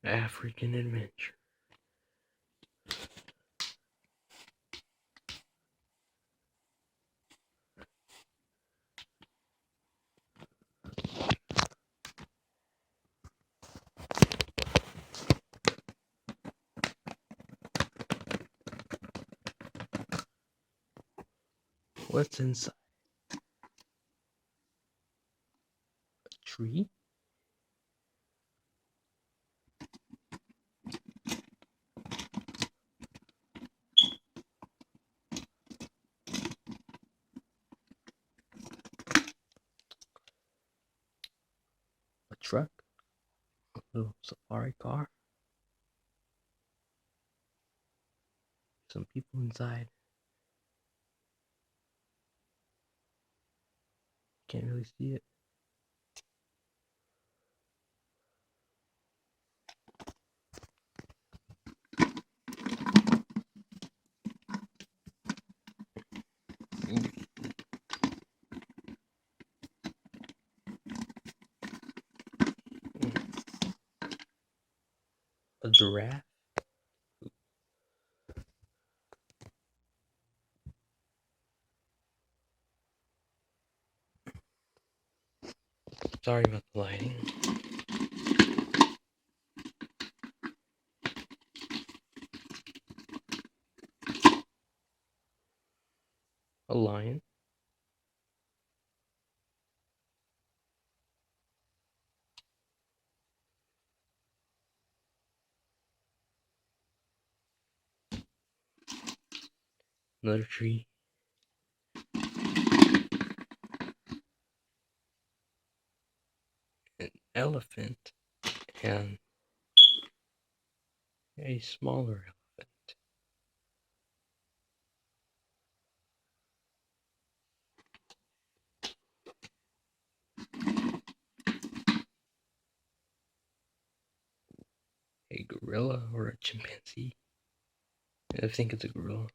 African adventure. What's inside? A tree? A truck? A little safari car? Some people inside. Can't really see it. A giraffe? Sorry about the lighting. A lion? Another tree? An elephant? And a smaller elephant. A gorilla or a chimpanzee? I think it's a gorilla.